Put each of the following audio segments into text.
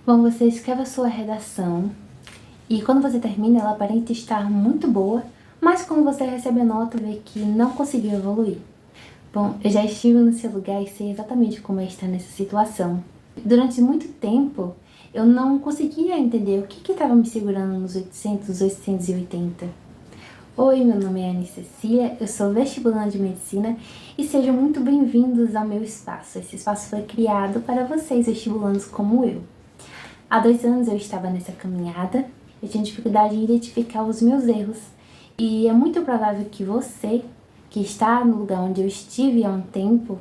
Bom, você escreve a sua redação e quando você termina, ela aparenta estar muito boa, mas quando você recebe a nota, vê que não conseguiu evoluir. Bom, eu já estive no seu lugar e sei exatamente como é estar nessa situação. Durante muito tempo, eu não conseguia entender o que estava me segurando nos 800, 880. Oi, meu nome é Anne Cecília, eu sou vestibulanda de medicina e sejam muito bem-vindos ao meu espaço. Esse espaço foi criado para vocês vestibulandos como eu. Há 2 anos eu estava nessa caminhada, eu tinha dificuldade em identificar os meus erros. E é muito provável que você, que está no lugar onde eu estive há um tempo,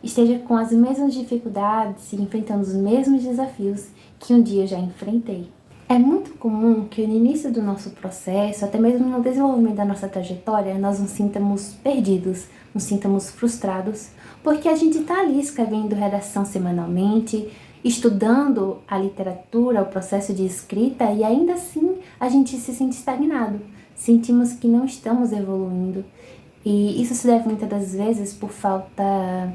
esteja com as mesmas dificuldades e enfrentando os mesmos desafios que um dia eu já enfrentei. É muito comum que no início do nosso processo, até mesmo no desenvolvimento da nossa trajetória, nós nos sintamos perdidos, nos sintamos frustrados, porque a gente está ali escrevendo redação semanalmente, estudando a literatura, o processo de escrita, e ainda assim a gente se sente estagnado. Sentimos que não estamos evoluindo. E isso se deve muitas das vezes por falta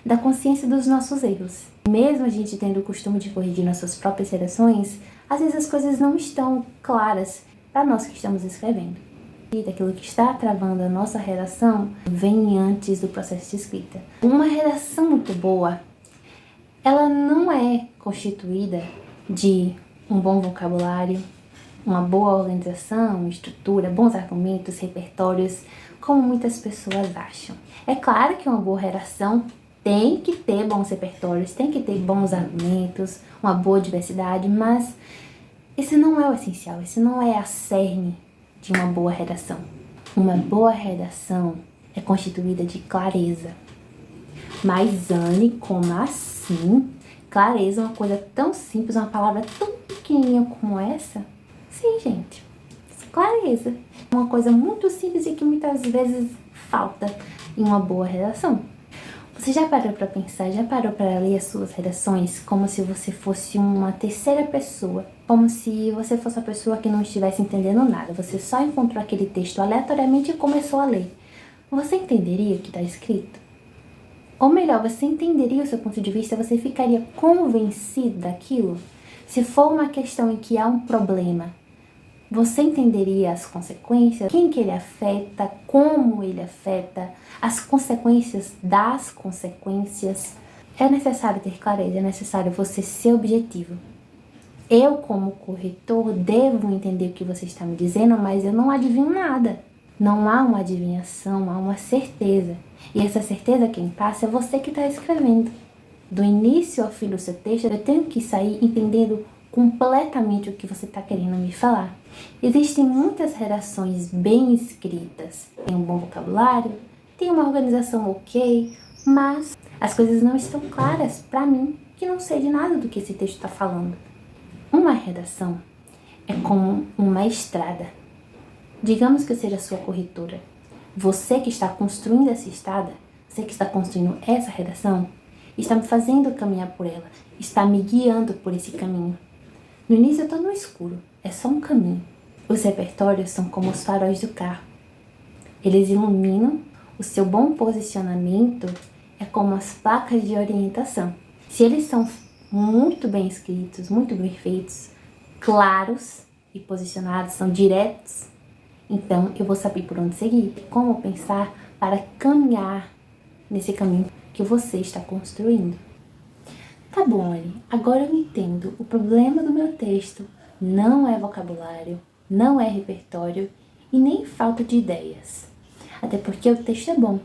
da consciência dos nossos erros. Mesmo a gente tendo o costume de corrigir nossas próprias redações, às vezes as coisas não estão claras para nós que estamos escrevendo. E daquilo que está travando a nossa redação vem antes do processo de escrita. Uma redação muito boa, ela não é constituída de um bom vocabulário, uma boa organização, estrutura, bons argumentos, repertórios, como muitas pessoas acham. É claro que uma boa redação tem que ter bons repertórios, tem que ter bons argumentos, uma boa diversidade, mas esse não é o essencial, esse não é a cerne de uma boa redação. Uma boa redação é constituída de clareza. Mas, Anne, como assim? Clareza é uma coisa tão simples, uma palavra tão pequenininha como essa? Sim, gente. Clareza. É uma coisa muito simples e que muitas vezes falta em uma boa redação. Você já parou para pensar, já parou para ler as suas redações como se você fosse uma terceira pessoa? Como se você fosse a pessoa que não estivesse entendendo nada. Você só encontrou aquele texto aleatoriamente e começou a ler. Você entenderia o que está escrito? Ou melhor, você entenderia o seu ponto de vista? Você ficaria convencido daquilo? Se for uma questão em que há um problema, você entenderia as consequências? Quem que ele afeta? Como ele afeta? As consequências das consequências? É necessário ter clareza, é necessário você ser objetivo. Eu, como corretor, devo entender o que você está me dizendo, mas eu não adivinho nada. Não há uma adivinhação, há uma certeza. E essa certeza quem passa é você que está escrevendo. Do início ao fim do seu texto, eu tenho que sair entendendo completamente o que você está querendo me falar. Existem muitas redações bem escritas, tem um bom vocabulário, tem uma organização ok, mas as coisas não estão claras para mim, que não sei de nada do que esse texto está falando. Uma redação é como uma estrada. Digamos que eu seja a sua corretora. Você que está construindo essa estrada, você que está construindo essa redação, está me fazendo caminhar por ela, está me guiando por esse caminho. No início eu estou no escuro, é só um caminho. Os repertórios são como os faróis do carro. Eles iluminam, o seu bom posicionamento é como as placas de orientação. Se eles são muito bem escritos, muito bem feitos, claros e posicionados, são diretos, então eu vou saber por onde seguir, como pensar para caminhar nesse caminho que você está construindo. Tá bom, Anne, agora eu entendo. O problema do meu texto não é vocabulário, não é repertório e nem falta de ideias. Até porque o texto é bom.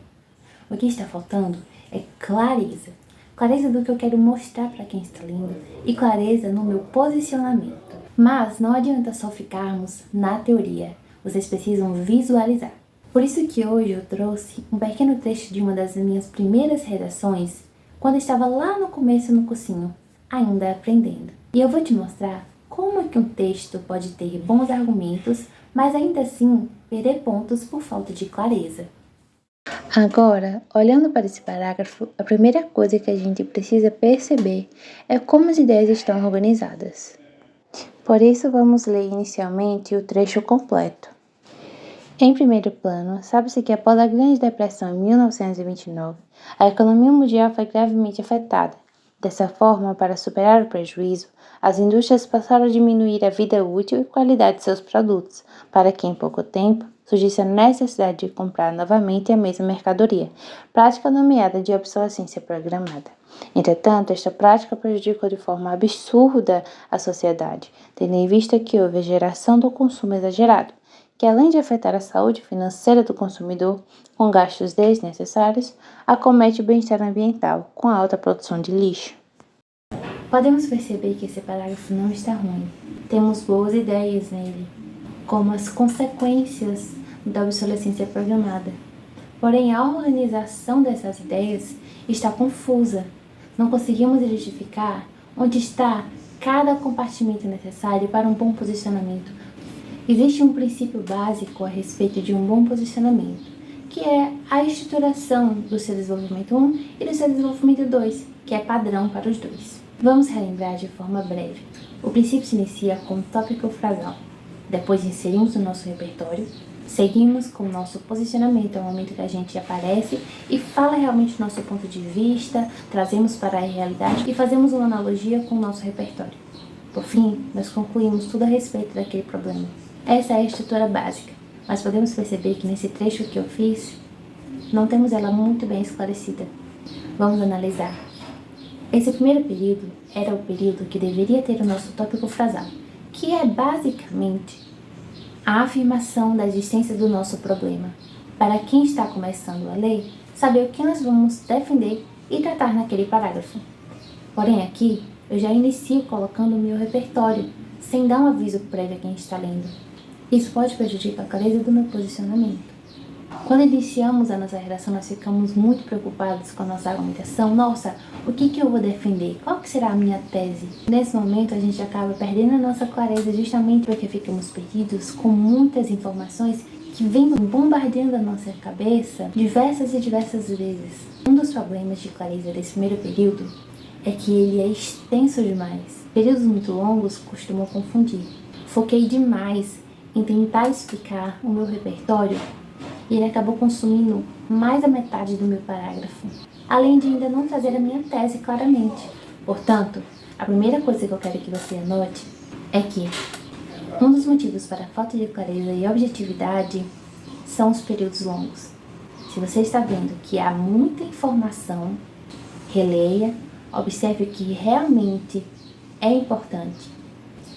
O que está faltando é clareza. Clareza do que eu quero mostrar para quem está lendo e clareza no meu posicionamento. Mas não adianta só ficarmos na teoria. Vocês precisam visualizar. Por isso que hoje eu trouxe um pequeno trecho de uma das minhas primeiras redações, quando eu estava lá no começo no cursinho, ainda aprendendo. E eu vou te mostrar como é que um texto pode ter bons argumentos, mas ainda assim perder pontos por falta de clareza. Agora, olhando para esse parágrafo, a primeira coisa que a gente precisa perceber é como as ideias estão organizadas. Por isso, vamos ler inicialmente o trecho completo. Em primeiro plano, sabe-se que após a Grande Depressão em 1929, a economia mundial foi gravemente afetada. Dessa forma, para superar o prejuízo, as indústrias passaram a diminuir a vida útil e qualidade de seus produtos, para que em pouco tempo surgisse a necessidade de comprar novamente a mesma mercadoria, prática nomeada de obsolescência programada. Entretanto, esta prática prejudicou de forma absurda a sociedade, tendo em vista que houve a geração do consumo exagerado, que além de afetar a saúde financeira do consumidor, com gastos desnecessários, acomete o bem-estar ambiental, com a alta produção de lixo. Podemos perceber que esse parágrafo não está ruim. Temos boas ideias nele, como as consequências da obsolescência programada. Porém, a organização dessas ideias está confusa. Não conseguimos identificar onde está cada compartimento necessário para um bom posicionamento. Existe um princípio básico a respeito de um bom posicionamento, que é a estruturação do seu desenvolvimento 1 e do seu desenvolvimento 2, que é padrão para os dois. Vamos relembrar de forma breve. O princípio se inicia com um tópico frasal. Depois inserimos no nosso repertório, seguimos com o nosso posicionamento ao momento que a gente aparece e fala realmente o nosso ponto de vista, trazemos para a realidade e fazemos uma analogia com o nosso repertório. Por fim, nós concluímos tudo a respeito daquele problema. Essa é a estrutura básica, mas podemos perceber que nesse trecho que eu fiz, não temos ela muito bem esclarecida. Vamos analisar. Esse primeiro período era o período que deveria ter o nosso tópico frasal, que é basicamente a afirmação da existência do nosso problema. Para quem está começando a ler, saber o que nós vamos defender e tratar naquele parágrafo. Porém, aqui eu já inicio colocando o meu repertório, sem dar um aviso prévio a quem está lendo. Isso pode prejudicar a clareza do meu posicionamento. Quando iniciamos a nossa redação, nós ficamos muito preocupados com a nossa argumentação. Nossa, o que eu vou defender? Qual que será a minha tese? Nesse momento, a gente acaba perdendo a nossa clareza justamente porque ficamos perdidos com muitas informações que vêm bombardeando a nossa cabeça diversas vezes. Um dos problemas de clareza desse primeiro período é que ele é extenso demais. Períodos muito longos costumam confundir. Foquei demais em tentar explicar o meu repertório e ele acabou consumindo mais da metade do meu parágrafo, além de ainda não trazer a minha tese claramente. Portanto, a primeira coisa que eu quero que você anote é que um dos motivos para a falta de clareza e objetividade são os períodos longos. Se você está vendo que há muita informação, releia, observe o que realmente é importante.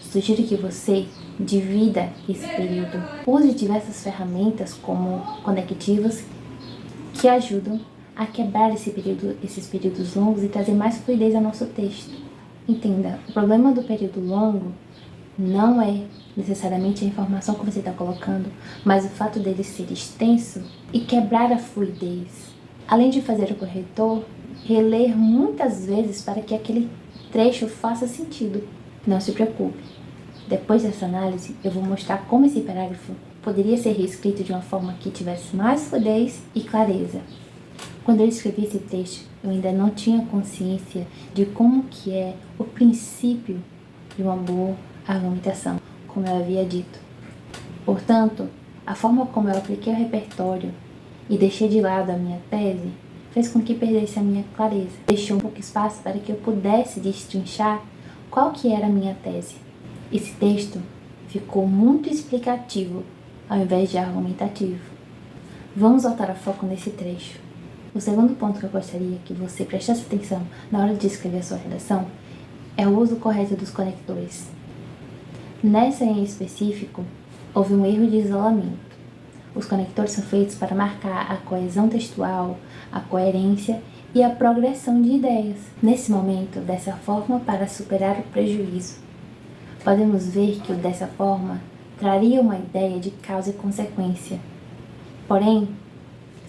Sugiro que você divida esse período. Use diversas ferramentas como conectivos que ajudam a quebrar esses períodos longos e trazer mais fluidez ao nosso texto. Entenda, o problema do período longo não é necessariamente a informação que você está colocando, mas o fato dele ser extenso e quebrar a fluidez. Além de fazer o corretor reler muitas vezes para que aquele trecho faça sentido. Não se preocupe. Depois dessa análise, eu vou mostrar como esse parágrafo poderia ser reescrito de uma forma que tivesse mais fluidez e clareza. Quando eu escrevi esse texto, eu ainda não tinha consciência de como que é o princípio de uma boa argumentação, como eu havia dito. Portanto, a forma como eu apliquei o repertório e deixei de lado a minha tese fez com que perdesse a minha clareza. Deixou um pouco espaço para que eu pudesse destrinchar qual que era a minha tese. Esse texto ficou muito explicativo ao invés de argumentativo. Vamos voltar a foco nesse trecho. O segundo ponto que eu gostaria que você prestasse atenção na hora de escrever a sua redação é o uso correto dos conectores. Nessa em específico, houve um erro de isolamento. Os conectores são feitos para marcar a coesão textual, a coerência e a progressão de ideias. Nesse momento, dessa forma, para superar o prejuízo. Podemos ver que o dessa forma traria uma ideia de causa e consequência. Porém,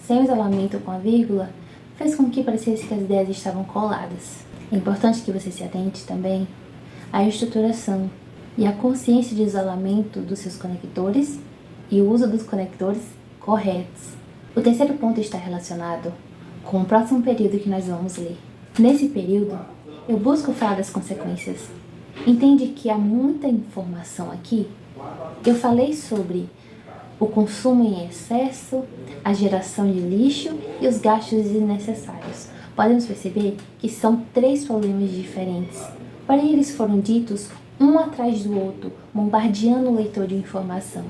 sem o isolamento com a vírgula, fez com que parecesse que as ideias estavam coladas. É importante que você se atente também à estruturação e à consciência de isolamento dos seus conectores e o uso dos conectores corretos. O terceiro ponto está relacionado com o próximo período que nós vamos ler. Nesse período, eu busco falar das consequências. Entende que há muita informação aqui? Eu falei sobre o consumo em excesso, a geração de lixo e os gastos desnecessários. podemos perceber que são 3 problemas diferentes, porém eles foram ditos um atrás do outro, bombardeando o leitor de informação.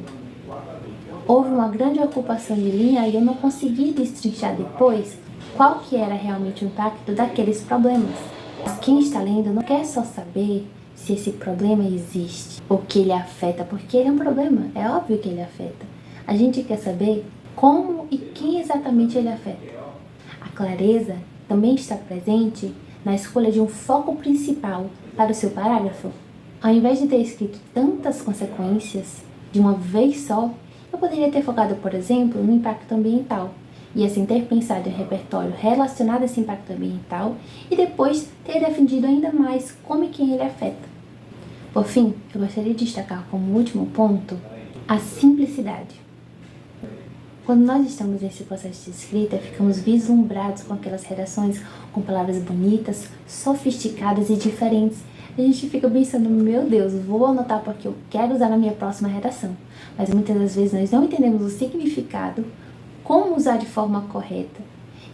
Houve uma grande ocupação de linha e eu não consegui destrinchar depois qual que era realmente o impacto daqueles problemas. Mas quem está lendo não quer só saber se esse problema existe ou que ele afeta, porque ele é um problema, é óbvio que ele afeta. A gente quer saber como e quem exatamente ele afeta. A clareza também está presente na escolha de um foco principal para o seu parágrafo. Ao invés de ter escrito tantas consequências de uma vez só, eu poderia ter focado, por exemplo, no impacto ambiental, e assim ter pensado em um repertório relacionado a esse impacto ambiental e depois ter defendido ainda mais como e quem ele afeta. Por fim, eu gostaria de destacar como último ponto a simplicidade. Quando nós estamos nesse processo de escrita, ficamos vislumbrados com aquelas redações com palavras bonitas, sofisticadas e diferentes. A gente fica pensando, meu Deus, vou anotar porque eu quero usar na minha próxima redação. Mas muitas das vezes nós não entendemos o significado, como usar de forma correta.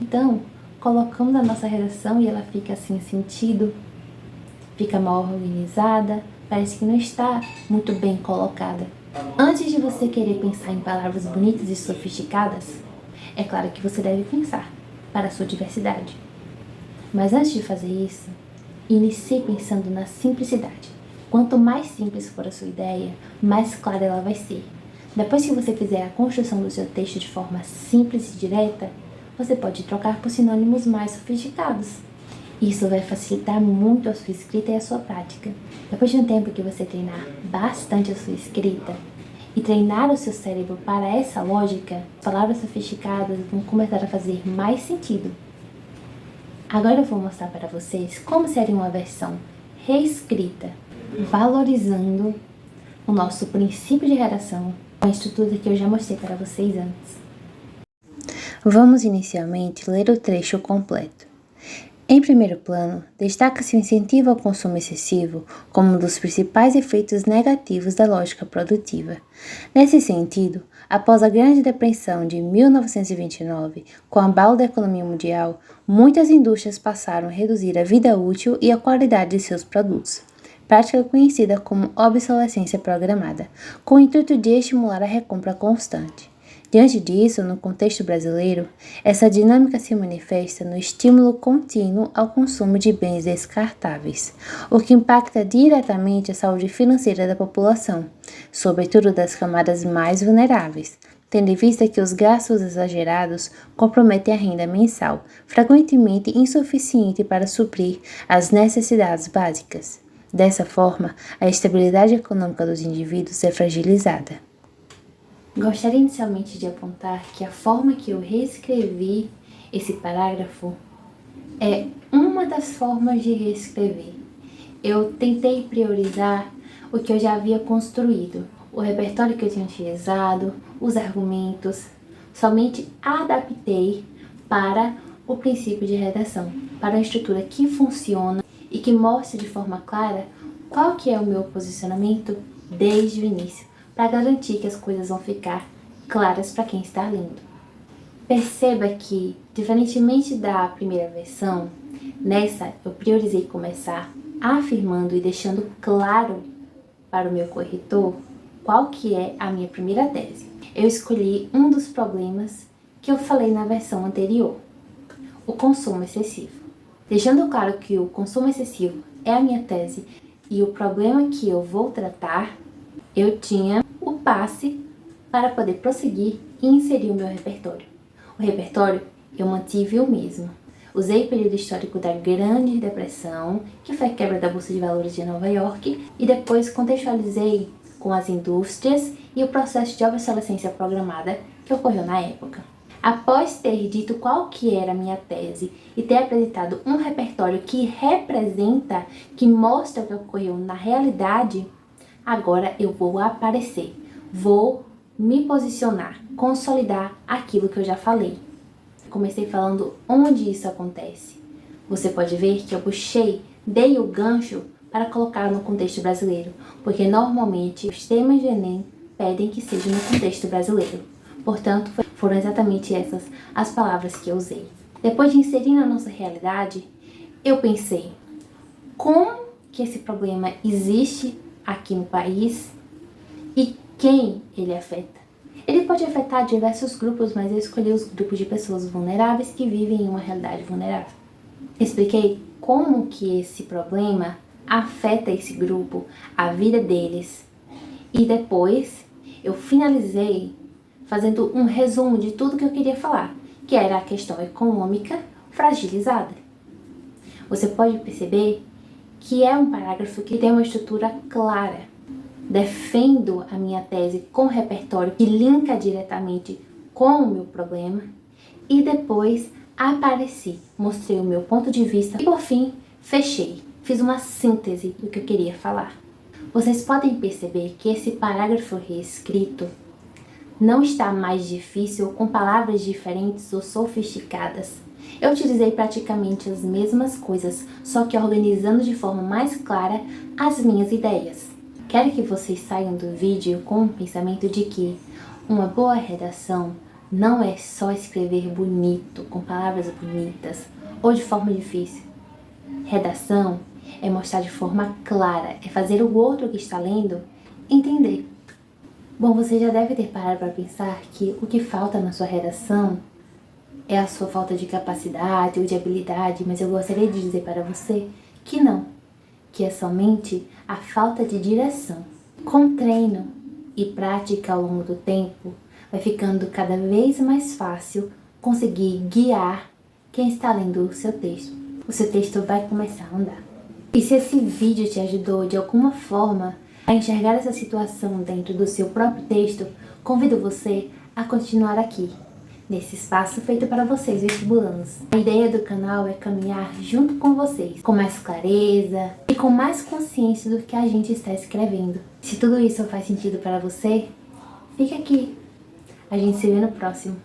Então, colocamos a nossa redação e ela fica sem sentido, fica mal organizada, parece que não está muito bem colocada. Antes de você querer pensar em palavras bonitas e sofisticadas, é claro que você deve pensar para a sua diversidade. Mas antes de fazer isso, inicie pensando na simplicidade. Quanto mais simples for a sua ideia, mais clara ela vai ser. Depois que você fizer a construção do seu texto de forma simples e direta, você pode trocar por sinônimos mais sofisticados. Isso vai facilitar muito a sua escrita e a sua prática. Depois de um tempo que você treinar bastante a sua escrita e treinar o seu cérebro para essa lógica, palavras sofisticadas vão começar a fazer mais sentido. Agora eu vou mostrar para vocês como seria uma versão reescrita, valorizando o nosso princípio de redação, com a estrutura que eu já mostrei para vocês antes. Vamos inicialmente ler o trecho completo. Em primeiro plano, destaca-se o incentivo ao consumo excessivo como um dos principais efeitos negativos da lógica produtiva. Nesse sentido, após a Grande Depressão de 1929, com o abalo da economia mundial, muitas indústrias passaram a reduzir a vida útil e a qualidade de seus produtos, prática conhecida como obsolescência programada, com o intuito de estimular a recompra constante. Diante disso, no contexto brasileiro, essa dinâmica se manifesta no estímulo contínuo ao consumo de bens descartáveis, o que impacta diretamente a saúde financeira da população, sobretudo das camadas mais vulneráveis, tendo em vista que os gastos exagerados comprometem a renda mensal, frequentemente insuficiente para suprir as necessidades básicas. Dessa forma, a estabilidade econômica dos indivíduos é fragilizada. Gostaria inicialmente de apontar que a forma que eu reescrevi esse parágrafo é uma das formas de reescrever. Eu tentei priorizar o que eu já havia construído, o repertório que eu tinha utilizado, os argumentos, somente adaptei para o princípio de redação, para uma estrutura que funciona e que mostre de forma clara qual que é o meu posicionamento desde o início, para garantir que as coisas vão ficar claras para quem está lendo. Perceba que, diferentemente da primeira versão, nessa eu priorizei começar afirmando e deixando claro para o meu corretor qual que é a minha primeira tese. Eu escolhi um dos problemas que eu falei na versão anterior, o consumo excessivo. Deixando claro que o consumo excessivo é a minha tese e o problema que eu vou tratar, eu tinha o passe para poder prosseguir e inserir o meu repertório. O repertório eu mantive o mesmo. Usei o período histórico da Grande Depressão, que foi a quebra da Bolsa de Valores de Nova York, e depois contextualizei com as indústrias e o processo de obsolescência programada que ocorreu na época. Após ter dito qual que era a minha tese e ter apresentado um repertório que representa, que mostra o que ocorreu na realidade, agora eu vou aparecer, vou me posicionar, consolidar aquilo que eu já falei. Comecei falando onde isso acontece. Você pode ver que eu puxei, dei o gancho para colocar no contexto brasileiro, porque normalmente os temas de Enem pedem que seja no contexto brasileiro. Portanto, foram exatamente essas as palavras que eu usei. Depois de inserir na nossa realidade, eu pensei, como que esse problema existe aqui no país e quem ele afeta? Ele pode afetar diversos grupos, mas eu escolhi os grupos de pessoas vulneráveis que vivem em uma realidade vulnerável. Expliquei como que esse problema afeta esse grupo, a vida deles. E depois eu finalizei fazendo um resumo de tudo que eu queria falar, que era a questão econômica fragilizada. Você pode perceber que é um parágrafo que tem uma estrutura clara. Defendo a minha tese com repertório que linka diretamente com o meu problema e depois apareci, mostrei o meu ponto de vista e por fim fechei, fiz uma síntese do que eu queria falar. Vocês podem perceber que esse parágrafo reescrito não está mais difícil com palavras diferentes ou sofisticadas. Eu utilizei praticamente as mesmas coisas, só que organizando de forma mais clara as minhas ideias. Quero que vocês saiam do vídeo com o pensamento de que uma boa redação não é só escrever bonito, com palavras bonitas, ou de forma difícil. Redação é mostrar de forma clara, é fazer o outro que está lendo entender. Bom, você já deve ter parado para pensar que o que falta na sua redação é a sua falta de capacidade ou de habilidade, mas eu gostaria de dizer para você que não, que é somente a falta de direção. Com treino e prática ao longo do tempo, vai ficando cada vez mais fácil conseguir guiar quem está lendo o seu texto. O seu texto vai começar a andar. E se esse vídeo te ajudou de alguma forma a enxergar essa situação dentro do seu próprio texto, convido você a continuar aqui, nesse espaço feito para vocês, vestibulandos. A ideia do canal é caminhar junto com vocês, com mais clareza e com mais consciência do que a gente está escrevendo. Se tudo isso faz sentido para você, fica aqui. A gente se vê no próximo.